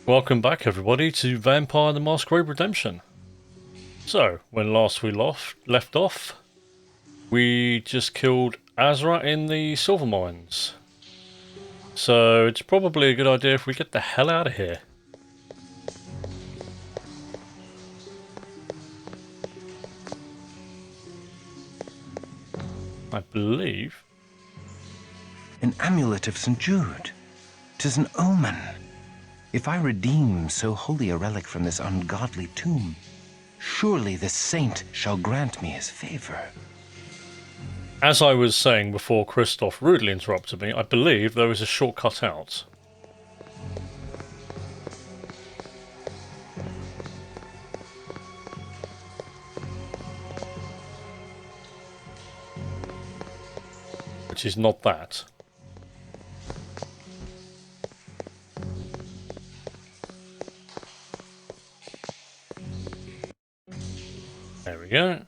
Welcome back everybody to Vampire the Masquerade Redemption. So, when last we left off, we just killed Azra in the silver mines. So it's probably a good idea if we get the hell out of here. I believe. An amulet of St. Jude. 'Tis an omen. If I redeem so holy a relic from this ungodly tomb, surely this saint shall grant me his favor. As I was saying before Christof rudely interrupted me, I believe there is a shortcut out. Which is not that. There we go.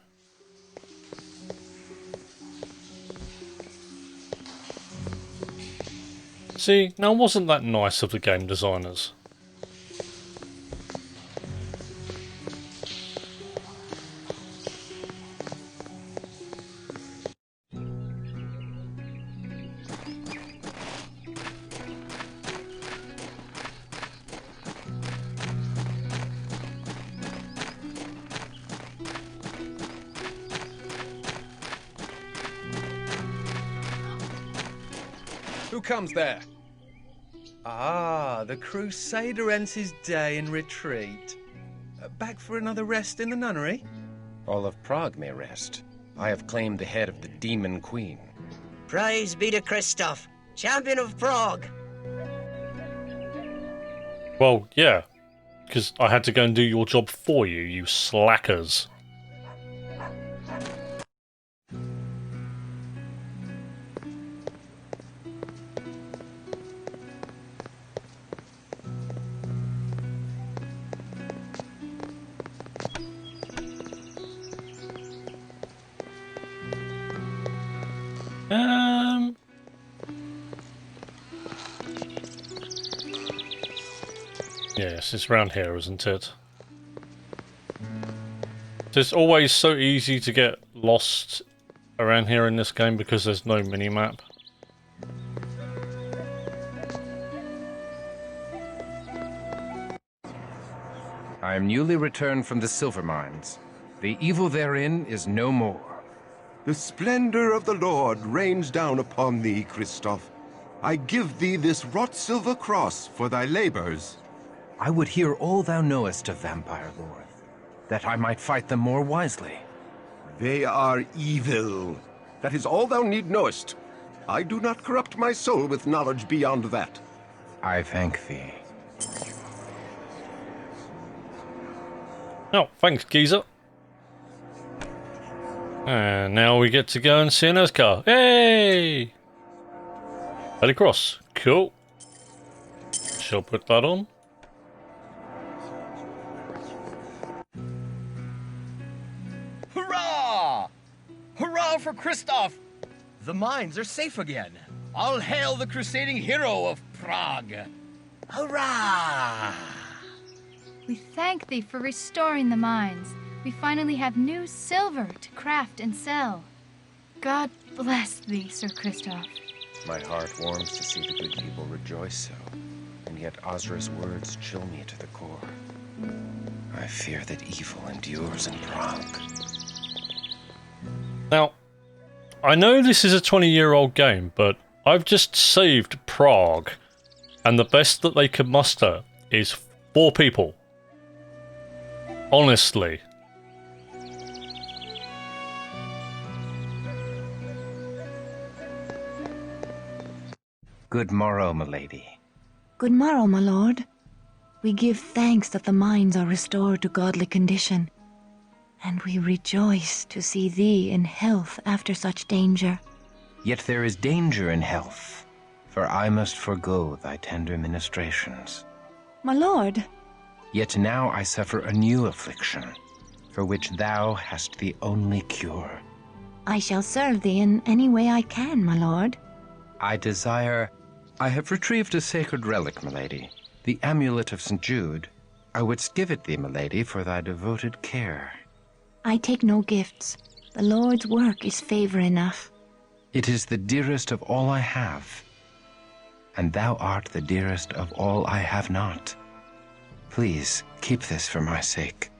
See, now wasn't that nice of the game designers? Who comes there? Ah, the crusader ends his day in retreat. Back for another rest in the nunnery? All of Prague may rest. I have claimed the head of the demon queen. Praise be to Christof, champion of Prague. Well, yeah, because I had to go and do your job for you, you slackers. Yes, it's round here, isn't it? It's always so easy to get lost around here in this game because there's no mini-map. I am newly returned from the silver mines. The evil therein is no more. The splendor of the Lord rains down upon thee, Christof. I give thee this wrought silver cross for thy labors. I would hear all thou knowest of vampire lore, that I might fight them more wisely. They are evil. That is all thou need knowest. I do not corrupt my soul with knowledge beyond that. I thank thee. Oh, thanks, geezer. And now we get to go and see Anezka. Hey! Holy Cross. Cool. Shall put that on. Hurrah! Hurrah for Christof! The mines are safe again. All hail the crusading hero of Prague. Hurrah! We thank thee for restoring the mines. We finally have new silver to craft and sell. God bless thee, Sir Christof. My heart warms to see the good people rejoice so, and yet Azra's words chill me to the core. I fear that evil endures in Prague. Now, I know this is a 20-year-old game, but I've just saved Prague, and the best that they could muster is 4 people. Honestly. Good morrow, milady. Good morrow, my lord. We give thanks that the mines are restored to godly condition, and we rejoice to see thee in health after such danger. Yet there is danger in health, for I must forego thy tender ministrations. My lord, Yet now I suffer a new affliction, for which thou hast the only cure. I shall serve thee in any way I can, my lord. I have retrieved a sacred relic, milady. The amulet of St. Jude. I wouldst give it thee, my lady, for thy devoted care. I take no gifts. The Lord's work is favor enough. It is the dearest of all I have, and thou art the dearest of all I have not. Please, keep this for my sake.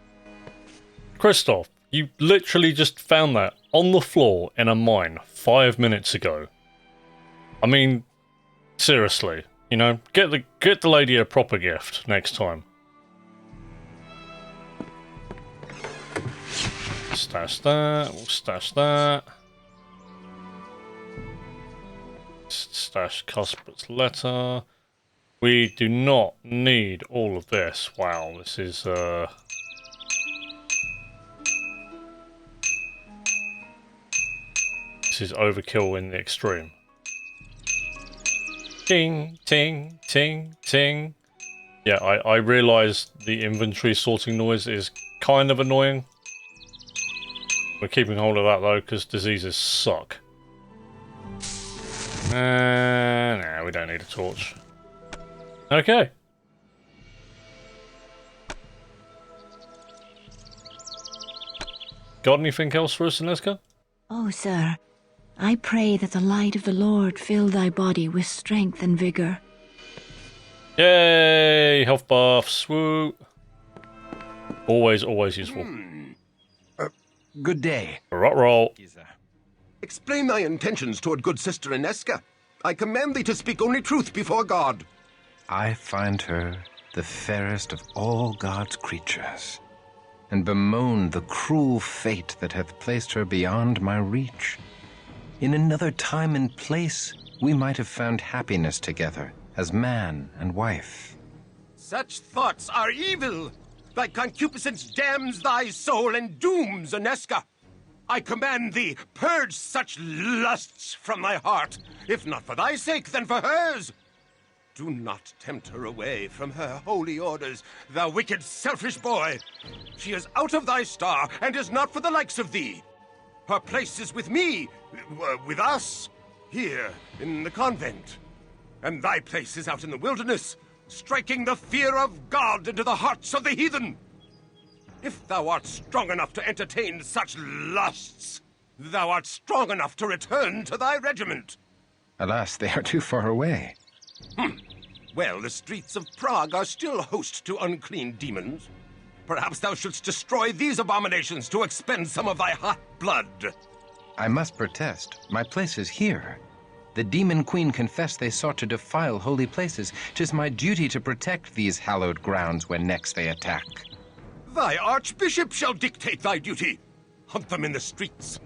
Christof, you literally just found that on the floor in a mine 5 minutes ago. I mean, seriously, you know, get the lady a proper gift next time. Stash that, we'll stash that. Stash Cuthbert's letter. We do not need all of this. Wow, this is overkill in the extreme. Ting, ting, ting, ting. Yeah, I realise the inventory sorting noise is kind of annoying. We're keeping hold of that though, because diseases suck. Nah, we don't need a torch. Okay. Got anything else for us, Anezka? Oh, sir, I pray that the light of the Lord fill thy body with strength and vigor. Yay! Health buffs, woo! Always useful. Good day. Roll. Explain thy intentions toward good sister Anezka. I command thee to speak only truth before God. I find her the fairest of all God's creatures, and bemoan the cruel fate that hath placed her beyond my reach. In another time and place, we might have found happiness together as man and wife. Such thoughts are evil. Thy concupiscence damns thy soul and dooms Anezka. I command thee, purge such lusts from thy heart. If not for thy sake, then for hers. Do not tempt her away from her holy orders, thou wicked, selfish boy. She is out of thy star, and is not for the likes of thee. Her place is with me, with us, here in the convent. And thy place is out in the wilderness, striking the fear of God into the hearts of the heathen. If thou art strong enough to entertain such lusts, thou art strong enough to return to thy regiment. Alas, they are too far away. Well, the streets of Prague are still host to unclean demons. Perhaps thou shouldst destroy these abominations to expend some of thy hot blood. I must protest. My place is here. The demon queen confessed they sought to defile holy places. 'Tis my duty to protect these hallowed grounds when next they attack. Thy archbishop shall dictate thy duty. Hunt them in the streets.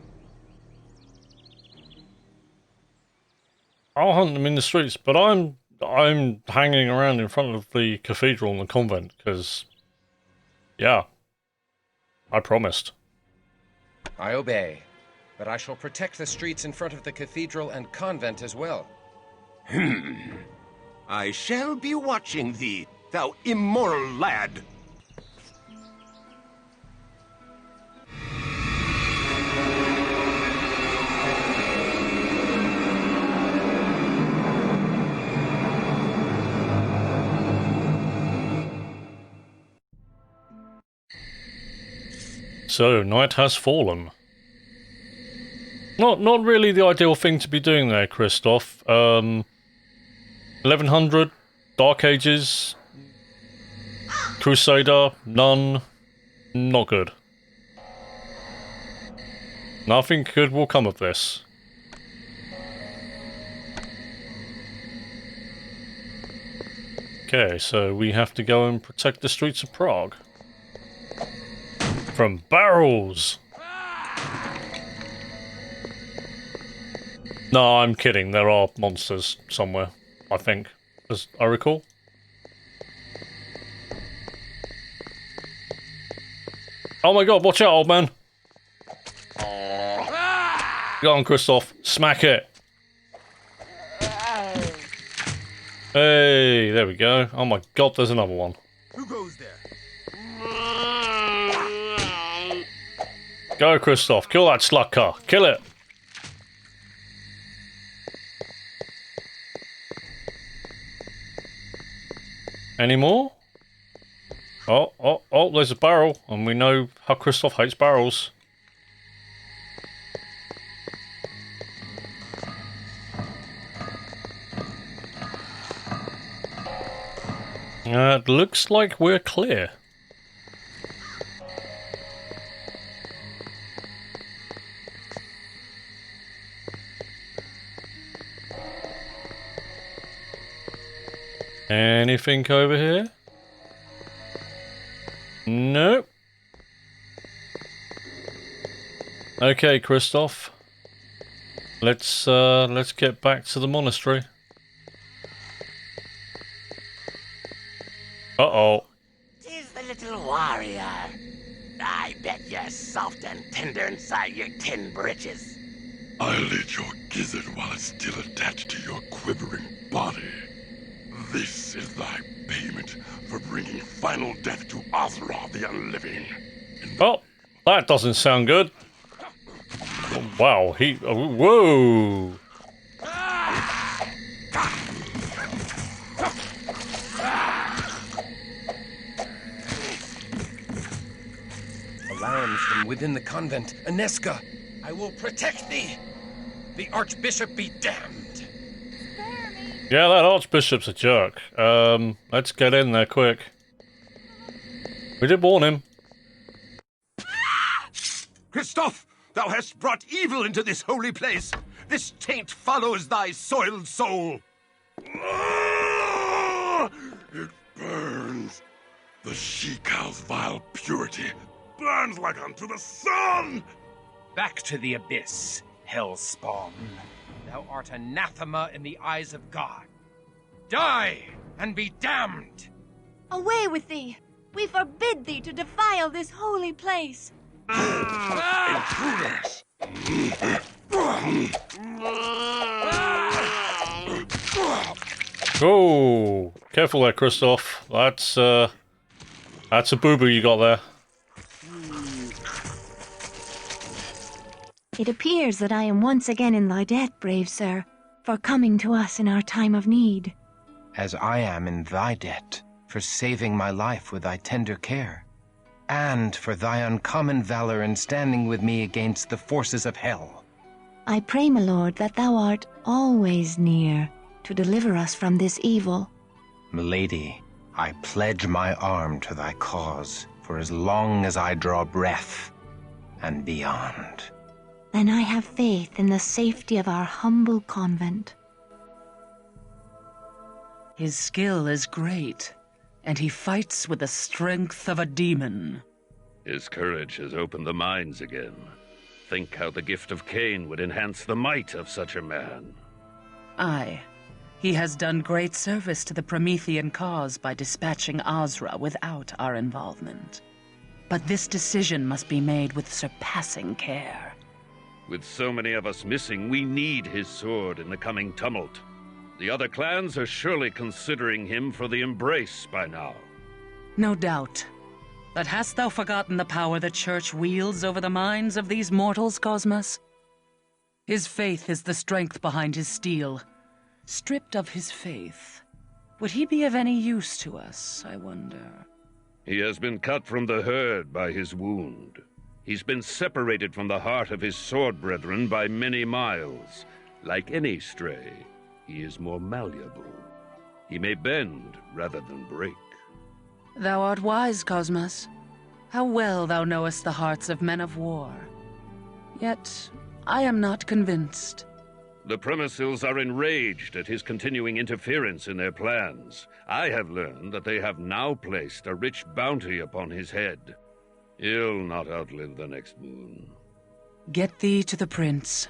I'll hunt them in the streets, but I'm hanging around in front of the cathedral and the convent, because, yeah, I promised. I obey, but I shall protect the streets in front of the cathedral and convent as well. I shall be watching thee, thou immoral lad. So, night has fallen. Not really the ideal thing to be doing there, Christof. 1100, Dark Ages, Crusader, none, not good. Nothing good will come of this. Okay, so we have to go and protect the streets of Prague. From barrels! No, I'm kidding. There are monsters somewhere, I think, as I recall. Oh my god, watch out, old man! Go on, Christof. Smack it! Hey, there we go. Oh my god, there's another one. Who goes there? Go, Christof. Kill that slug car. Kill it. Any more? Oh, there's a barrel, and we know how Christof hates barrels. It looks like we're clear. Anything over here? Nope. Okay, Christof. Let's get back to the monastery. Uh-oh. Tis the little warrior. I bet you're soft and tender inside your tin britches. I'll eat your gizzard while it's still attached to your quivering body. This is thy payment for bringing final death to Azra the Unliving. Oh, that doesn't sound good. Oh, wow, whoa! Alarms from within the convent. Anezka, I will protect thee. The Archbishop be damned. Yeah, that Archbishop's a jerk. Let's get in there quick. We did warn him. Christof, thou hast brought evil into this holy place. This taint follows thy soiled soul. It burns. The she-cow's vile purity burns like unto the sun. Back to the abyss, hellspawn. Thou art anathema in the eyes of God. Die and be damned! Away with thee! We forbid thee to defile this holy place! Intruders! Oh, careful there, Christof. That's a boo-boo you got there. It appears that I am once again in thy debt, brave sir, for coming to us in our time of need. As I am in thy debt, for saving my life with thy tender care, and for thy uncommon valor in standing with me against the forces of hell. I pray, my lord, that thou art always near to deliver us from this evil. Milady, I pledge my arm to thy cause for as long as I draw breath, and beyond. Then I have faith in the safety of our humble convent. His skill is great, and he fights with the strength of a demon. His courage has opened the minds again. Think how the gift of Cain would enhance the might of such a man. Aye. He has done great service to the Promethean cause by dispatching Azra without our involvement. But this decision must be made with surpassing care. With so many of us missing, we need his sword in the coming tumult. The other clans are surely considering him for the embrace by now. No doubt. But hast thou forgotten the power the Church wields over the minds of these mortals, Cosmos? His faith is the strength behind his steel. Stripped of his faith, would he be of any use to us, I wonder? He has been cut from the herd by his wound. He's been separated from the heart of his sword brethren by many miles. Like any stray, he is more malleable. He may bend rather than break. Thou art wise, Cosmos. How well thou knowest the hearts of men of war. Yet, I am not convinced. The Premises are enraged at his continuing interference in their plans. I have learned that they have now placed a rich bounty upon his head. He'll not outlive the next moon. Get thee to the prince,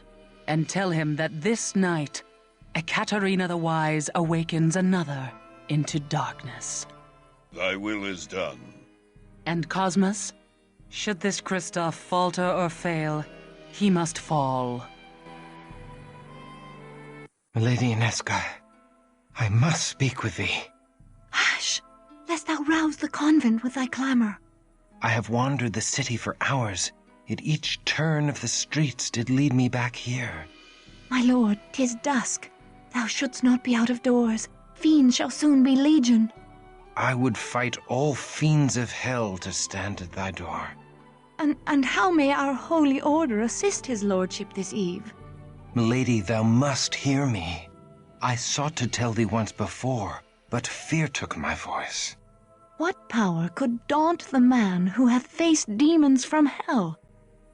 and tell him that this night, Ekaterina the Wise awakens another into darkness. Thy will is done. And Cosmos, should this Christof falter or fail, he must fall. Lady Anezka, I must speak with thee. Hush, lest thou rouse the convent with thy clamor. I have wandered the city for hours, yet each turn of the streets did lead me back here. My lord, 'tis dusk. Thou shouldst not be out of doors. Fiends shall soon be legion. I would fight all fiends of hell to stand at thy door. And how may our holy order assist his lordship this eve? Milady, thou must hear me. I sought to tell thee once before, but fear took my voice. What power could daunt the man who hath faced demons from hell?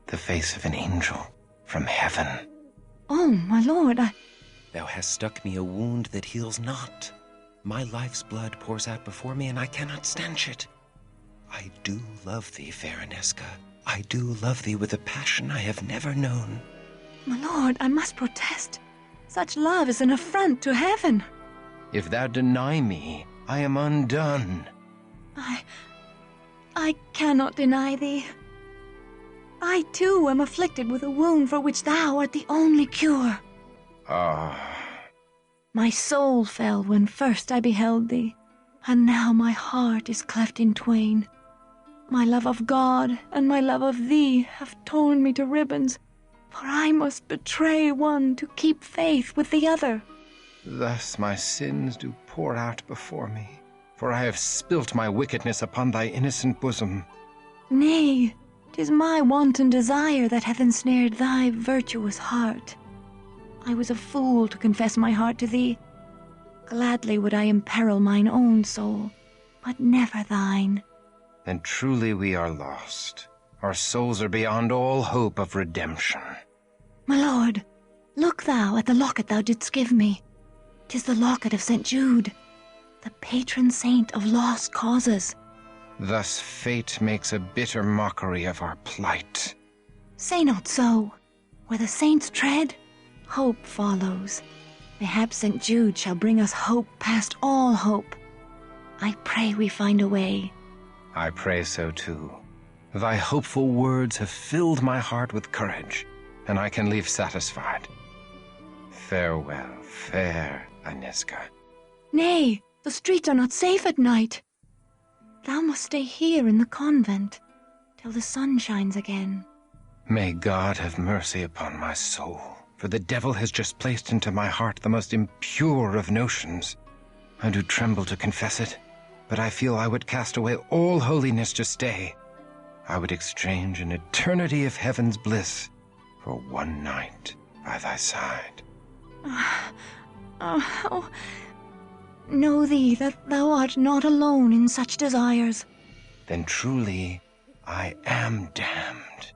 The face of an angel from heaven. Oh, my lord, Thou hast struck me a wound that heals not. My life's blood pours out before me, and I cannot stanch it. I do love thee, fair Anezka. I do love thee with a passion I have never known. My lord, I must protest. Such love is an affront to heaven. If thou deny me, I am undone. I cannot deny thee. I too am afflicted with a wound for which thou art the only cure. My soul fell when first I beheld thee, and now my heart is cleft in twain. My love of God and my love of thee have torn me to ribbons, for I must betray one to keep faith with the other. Thus my sins do pour out before me, for I have spilt my wickedness upon thy innocent bosom. Nay, 'tis my wanton desire that hath ensnared thy virtuous heart. I was a fool to confess my heart to thee. Gladly would I imperil mine own soul, but never thine. Then truly we are lost. Our souls are beyond all hope of redemption. My lord, look thou at the locket thou didst give me. 'Tis the locket of St. Jude, the patron saint of lost causes. Thus fate makes a bitter mockery of our plight. Say not so. Where the saints tread, hope follows. Mayhap St. Jude shall bring us hope past all hope. I pray we find a way. I pray so too. Thy hopeful words have filled my heart with courage, and I can leave satisfied. Farewell, fair Anezka. Nay, the streets are not safe at night. Thou must stay here in the convent till the sun shines again. May God have mercy upon my soul, for the devil has just placed into my heart the most impure of notions. I do tremble to confess it, but I feel I would cast away all holiness to stay. I would exchange an eternity of heaven's bliss for one night by thy side. Know thee that thou art not alone in such desires. Then truly I am damned.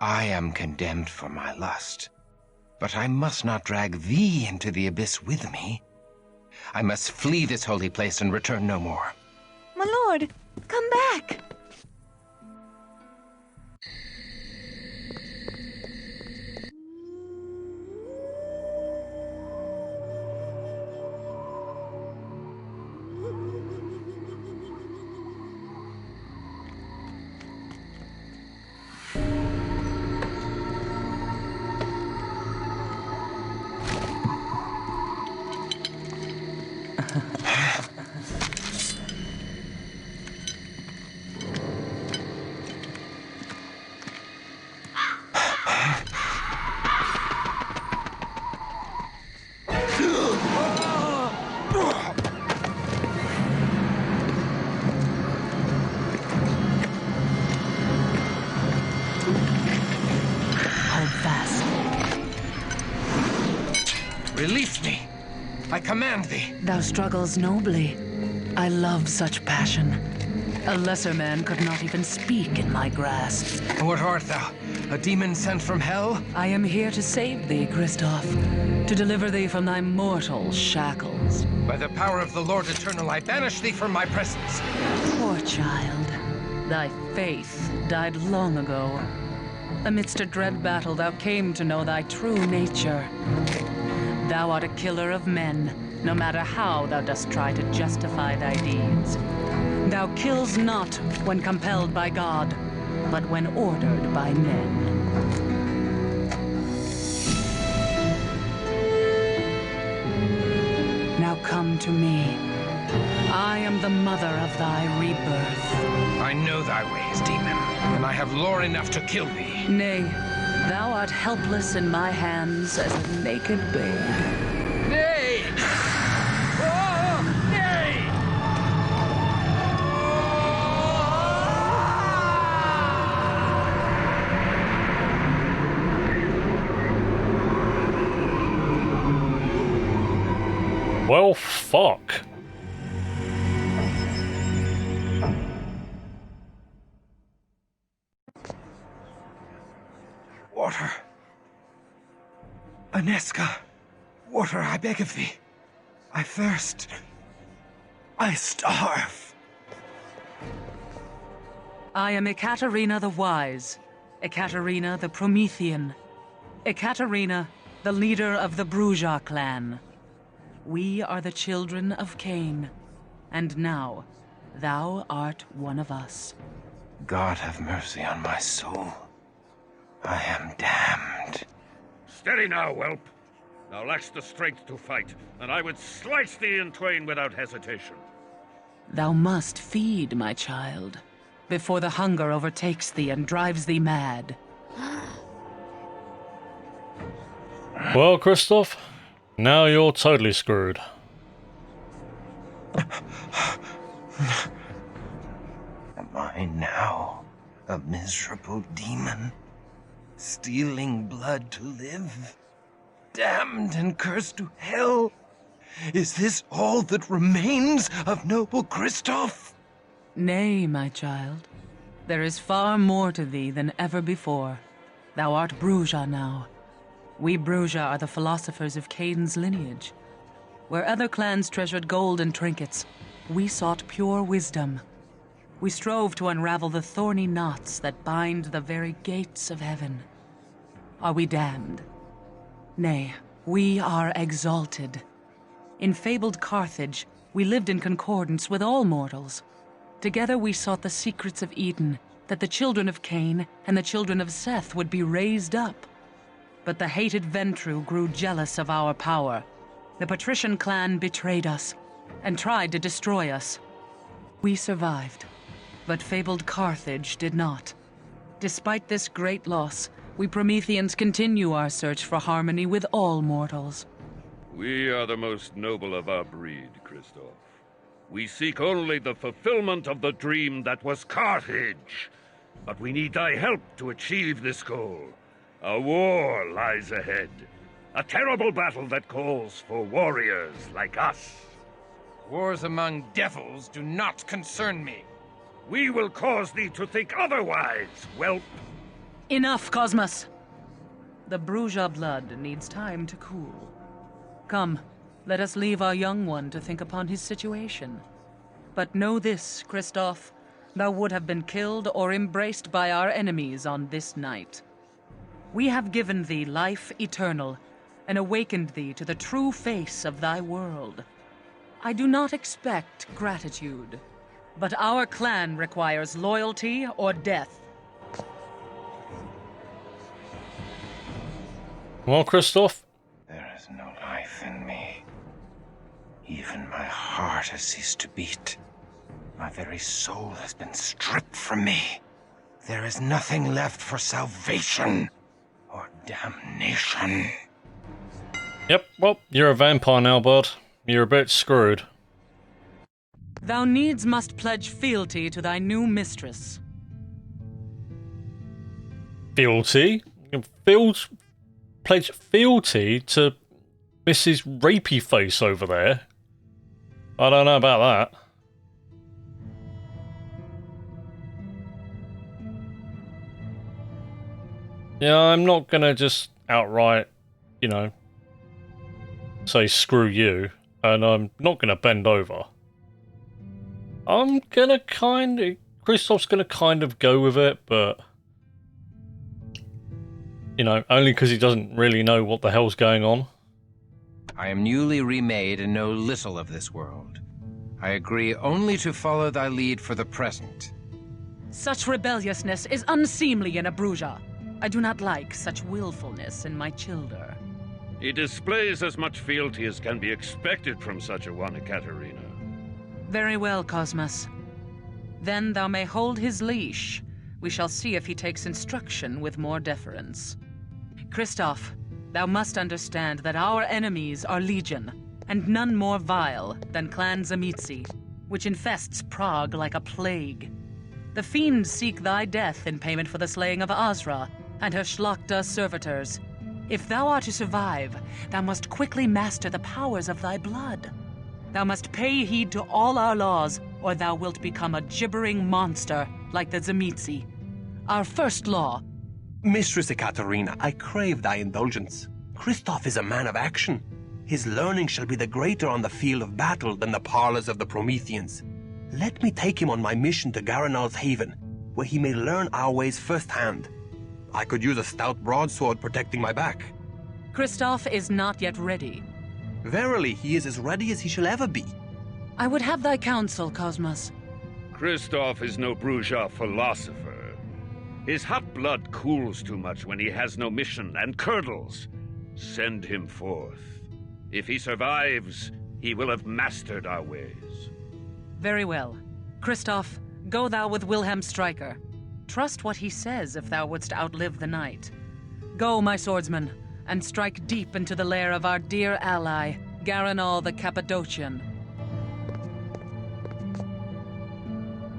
I am condemned for my lust, but I must not drag thee into the abyss with me. I must flee this holy place and return no more. My lord, come back! Release me! I command thee! Thou struggles nobly. I love such passion. A lesser man could not even speak in my grasp. What art thou? A demon sent from hell? I am here to save thee, Christof, to deliver thee from thy mortal shackles. By the power of the Lord Eternal, I banish thee from my presence. Poor child. Thy faith died long ago. Amidst a dread battle, thou came to know thy true nature. Thou art a killer of men, no matter how thou dost try to justify thy deeds. Thou kills not when compelled by God, but when ordered by men. Now come to me. I am the mother of thy rebirth. I know thy ways, demon, and I have lore enough to kill thee. Nay, thou art helpless in my hands as a naked babe. Nay! Oh, nay! Well, fuck. Water. Anezka. Water, I beg of thee. I thirst. I starve. I am Ekaterina the Wise, Ekaterina the Promethean, Ekaterina, the leader of the Bruja clan. We are the children of Cain, and now thou art one of us. God have mercy on my soul. I am damned. Steady now, whelp. Thou lackst the strength to fight, and I would slice thee in twain without hesitation. Thou must feed, my child, before the hunger overtakes thee and drives thee mad. Well, Christof, now you're totally screwed. Am I now a miserable demon, stealing blood to live? Damned and cursed to hell? Is this all that remains of noble Christof? Nay, my child. There is far more to thee than ever before. Thou art Bruja now. We Bruja are the philosophers of Cain's lineage. Where other clans treasured gold and trinkets, we sought pure wisdom. We strove to unravel the thorny knots that bind the very gates of heaven. Are we damned? Nay, we are exalted. In fabled Carthage, we lived in concordance with all mortals. Together we sought the secrets of Eden, that the children of Cain and the children of Seth would be raised up. But the hated Ventru grew jealous of our power. The patrician clan betrayed us and tried to destroy us. We survived, but fabled Carthage did not. Despite this great loss, we Prometheans continue our search for harmony with all mortals. We are the most noble of our breed, Christof. We seek only the fulfillment of the dream that was Carthage. But we need thy help to achieve this goal. A war lies ahead. A terrible battle that calls for warriors like us. Wars among devils do not concern me. We will cause thee to think otherwise, whelp. Enough, Cosmos! The Bruja blood needs time to cool. Come, let us leave our young one to think upon his situation. But know this, Christof, thou would have been killed or embraced by our enemies on this night. We have given thee life eternal, and awakened thee to the true face of thy world. I do not expect gratitude, but our clan requires loyalty or death. Well, Christof? There is no life in me. Even my heart has ceased to beat. My very soul has been stripped from me. There is nothing left for salvation or damnation. Yep, well, you're a vampire now, bud. You're a bit screwed. Thou needs must pledge fealty to thy new mistress. Fealty? Pledge fealty to Mrs. Rapey Face over there? I don't know about that. Yeah, I'm not gonna just outright, you know, say screw you, and I'm not gonna bend over. I'm gonna Christof's gonna kind of go with it, but you know, only because he doesn't really know what the hell's going on. I am newly remade and know little of this world. I agree only to follow thy lead for the present. Such rebelliousness is unseemly in a Bruja. I do not like such willfulness in my childer. He displays as much fealty as can be expected from such a one, Ekaterina. Very well, Cosmos. Then thou may hold his leash. We shall see if he takes instruction with more deference. Christof, thou must understand that our enemies are legion, and none more vile than Clan Zamitzi, which infests Prague like a plague. The fiends seek thy death in payment for the slaying of Azra and her Shlachta servitors. If thou art to survive, thou must quickly master the powers of thy blood. Thou must pay heed to all our laws, or thou wilt become a gibbering monster like the Tzimisce. Our first law. Mistress Ekaterina, I crave thy indulgence. Christof is a man of action. His learning shall be the greater on the field of battle than the parlors of the Prometheans. Let me take him on my mission to Garanal's haven, where he may learn our ways firsthand. I could use a stout broadsword protecting my back. Christof is not yet ready. Verily, he is as ready as he shall ever be. I would have thy counsel, Cosmos. Christof is no bourgeois philosopher. His hot blood cools too much when he has no mission and curdles. Send him forth. If he survives, he will have mastered our ways. Very well. Christof, go thou with Wilhelm Stryker. Trust what he says if thou wouldst outlive the night. Go, my swordsman, and strike deep into the lair of our dear ally, Garanal the Cappadocian.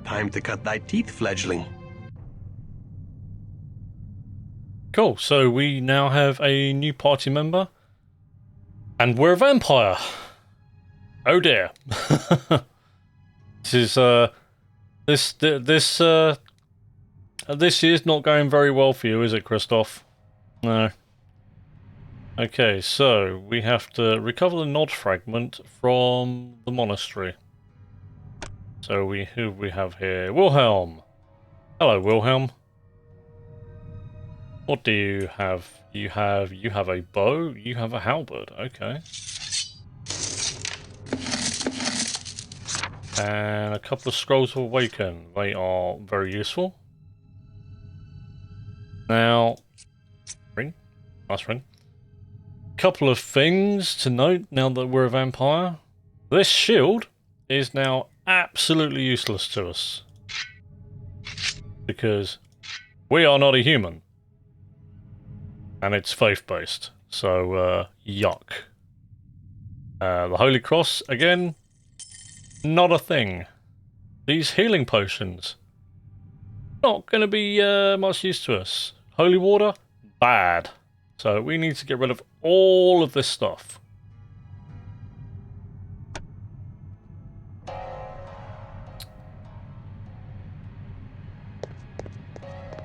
Time to cut thy teeth, fledgling. Cool, so we now have a new party member. And we're a vampire! Oh dear. This year's not going very well for you, is it, Christof? No. Okay, so we have to recover the nod fragment from the monastery. So who we have here? Wilhelm. Hello, Wilhelm. What do you have? You have a bow. You have a halberd. Okay. And a couple of scrolls of awaken. They are very useful. Now, ring. Nice ring. Couple of things to note now that we're a vampire. This shield is now absolutely useless to us. Because we are not a human. And it's faith-based. So, yuck. The Holy Cross, again, not a thing. These healing potions, not going to be much use to us. Holy water, bad. So we need to get rid of all of this stuff. Is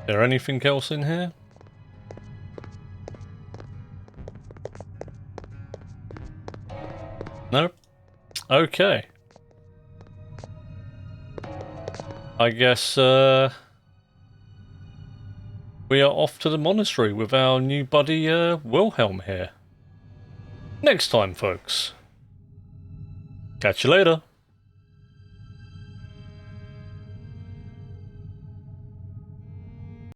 there anything else in here? No? Okay. I guess we are off to the monastery with our new buddy Wilhelm here. Next time, folks. Catch you later.